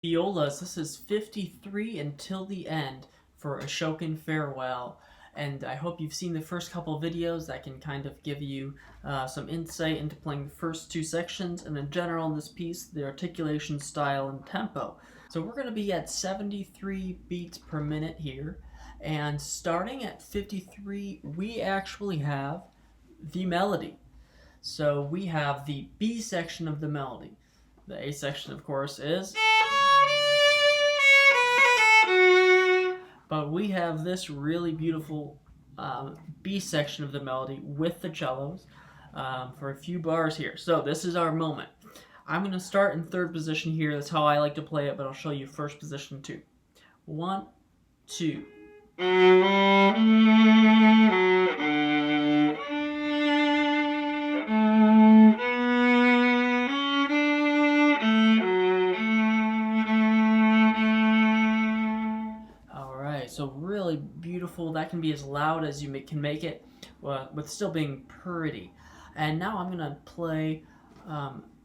Violas, this is 53 until the end for Ashokan Farewell. And I hope you've seen the first couple videos that can kind of give you some insight into playing the first two sections, and in general in this piece, the articulation, style, and tempo. So we're going to be at 73 beats per minute here, and starting at 53, we actually have the melody. So we have the B section of the melody. The A section, of course, is... But we have this really beautiful B section of the melody with the cellos for a few bars here. So this is our moment. I'm going to start in third position here. That's how I like to play it, but I'll show you first position too. 1, 2. So really beautiful. That can be as loud as you can make it, with still being pretty. And now I'm gonna play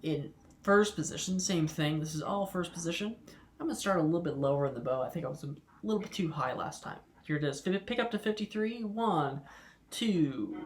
in first position. Same thing. This is all first position. I'm gonna start a little bit lower in the bow. I think I was a little bit too high last time. Here it is. Pick up to 53. 1, 2.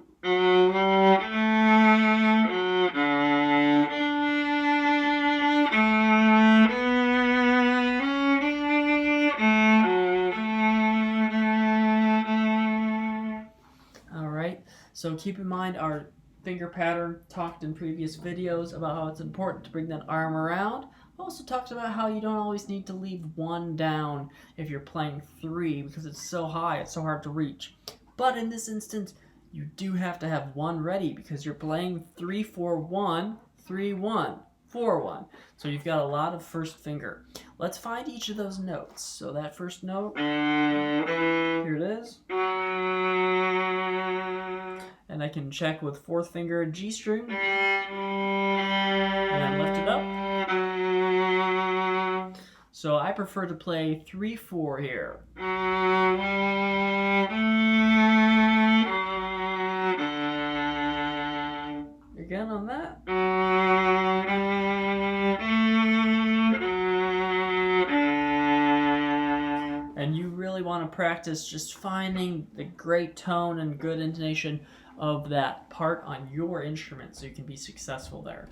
So keep in mind our finger pattern, talked in previous videos about how it's important to bring that arm around. Also talked about how you don't always need to leave one down if you're playing 3 because it's so high, it's so hard to reach. But in this instance, you do have to have 1 ready because you're playing 3-4-1, 3-1, 4-1. So you've got a lot of first finger. Let's find each of those notes. So that first note, here it is. And I can check with 4th finger G string, and then lift it up. So I prefer to play 3-4 here. Again on that. And you really want to practice just finding the great tone and good intonation of that part on your instrument so you can be successful there.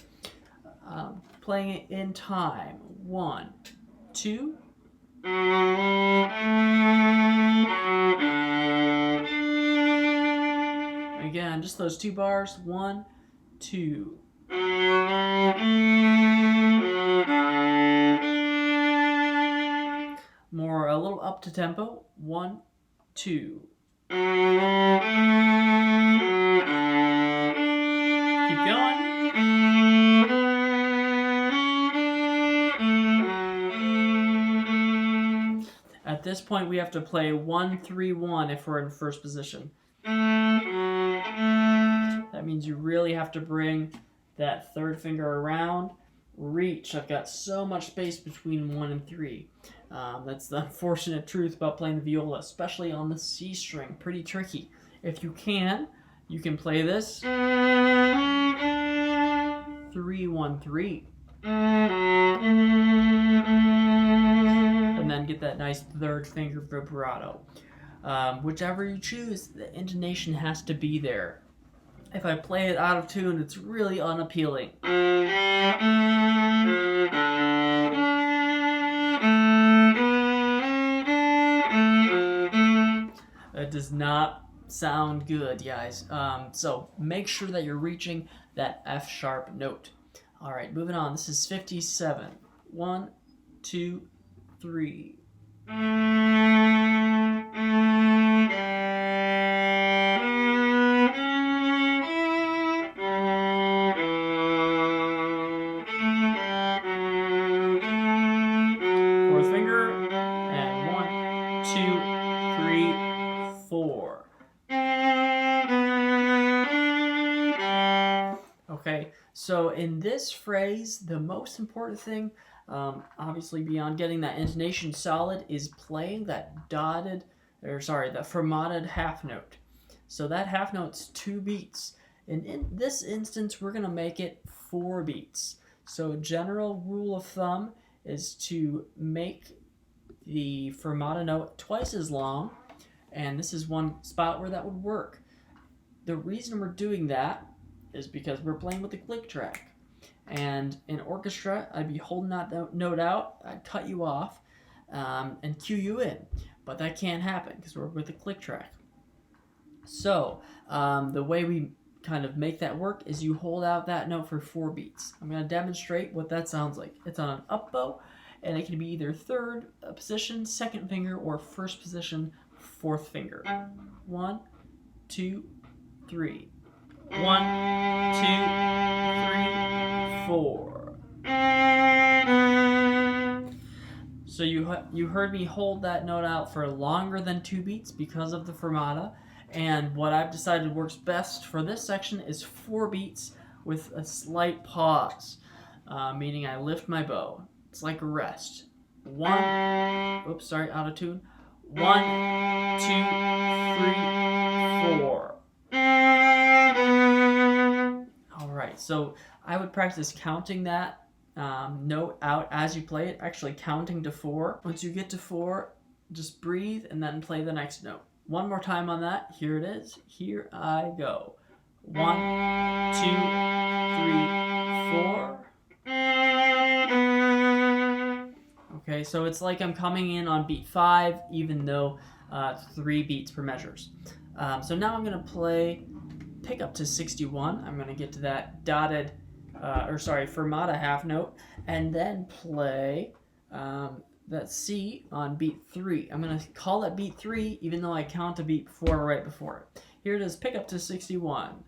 Playing it in time. 1, 2. Again, just those 2 bars. 1, 2. More a little up to tempo. 1, 2. Keep going. At this point, we have to play 1-3-1 if we're in first position. That means you really have to bring that 3rd finger around. Reach. I've got so much space between 1 and 3. That's the unfortunate truth about playing the viola, especially on the C string. Pretty tricky. If you can play this 3-1-3, and then get that nice 3rd finger vibrato. Whichever you choose, the intonation has to be there. If I play it out of tune, it's really unappealing. It does not sound good, guys. So make sure that you're reaching that F sharp note. All right, moving on. This is 57. 1, 2, 3. Okay, so in this phrase, the most important thing, obviously beyond getting that intonation solid, is playing that the fermated half note. So that half note's 2 beats. And in this instance, we're going to make it 4 beats. So general rule of thumb is to make the fermata note twice as long, and this is one spot where that would work. The reason we're doing that is because we're playing with the click track. And in orchestra, I'd be holding that note out, I'd cut you off, and cue you in. But that can't happen because we're with the click track. So the way we kind of make that work is you hold out that note for 4 beats. I'm going to demonstrate what that sounds like. It's on an up bow, and it can be either third position, second finger, or first position, fourth finger. 1, 2, 3. 1, 2, 3, 4. So you heard me hold that note out for longer than 2 beats because of the fermata, and what I've decided works best for this section is 4 beats with a slight pause, meaning I lift my bow. It's like a rest. 1, oops, sorry, out of tune. 1, 2, 3, 4. Alright, so I would practice counting that note out as you play it, actually counting to 4. Once you get to 4, just breathe and then play the next note. One more time on that. Here it is. Here I go. 1, 2, 3, 4. Okay, so it's like I'm coming in on beat 5, even though 3 beats per measures. So now I'm going to play pick up to 61. I'm going to get to that dotted, fermata half note, and then play that C on beat 3. I'm going to call it beat 3, even though I count a beat 4 right before it. Here it is, pick up to 61.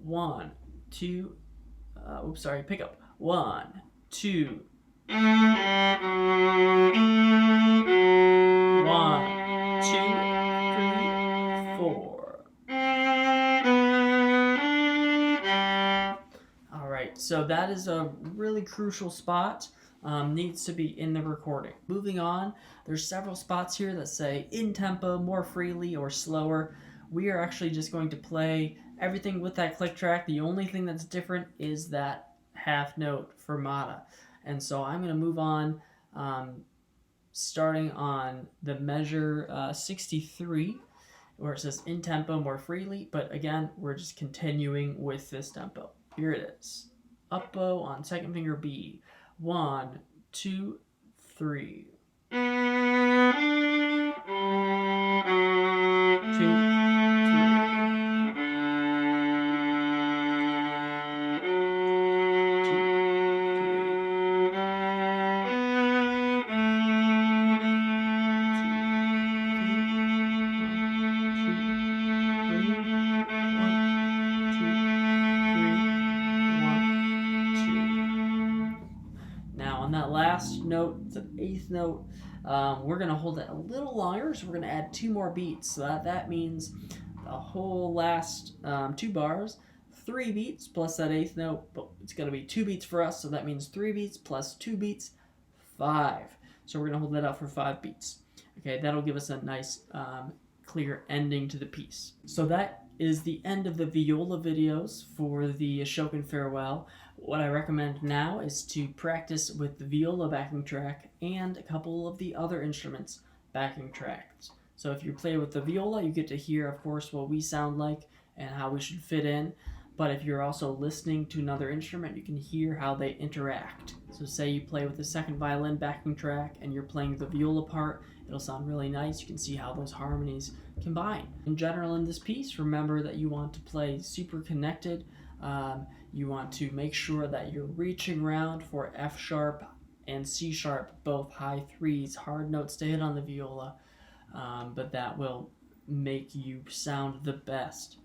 1, 2, pick up. 1, 2. 1, 2, 3, 4. Alright, so that is a really crucial spot. Needs to be in the recording. Moving on, there's several spots here that say in tempo, more freely, or slower. We are actually just going to play everything with that click track. The only thing that's different is that half note fermata. And so I'm going to move on, starting on the measure 63, where it says in tempo, more freely. But again, we're just continuing with this tempo. Here it is. Up bow on second finger B. 1, 2, 3. 2, 3. On that last note, it's an 8th note, we're going to hold it a little longer, so we're going to add 2 more beats. So that means the whole last 2 bars, 3 beats plus that 8th note, but it's going to be 2 beats for us, so that means 3 beats plus 2 beats, 5. So we're going to hold that out for 5 beats. Okay, that'll give us a nice clear ending to the piece. So that is the end of the viola videos for the Ashokan Farewell. What I recommend now is to practice with the viola backing track and a couple of the other instruments backing tracks. So if you play with the viola, you get to hear, of course, what we sound like and how we should fit in. But if you're also listening to another instrument, you can hear how they interact. So say you play with the second violin backing track and you're playing the viola part, it'll sound really nice. You can see how those harmonies combine. In general, in this piece, remember that you want to play super connected. You want to make sure that you're reaching around for F sharp and C sharp, both high 3s, hard notes to hit on the viola, but that will make you sound the best.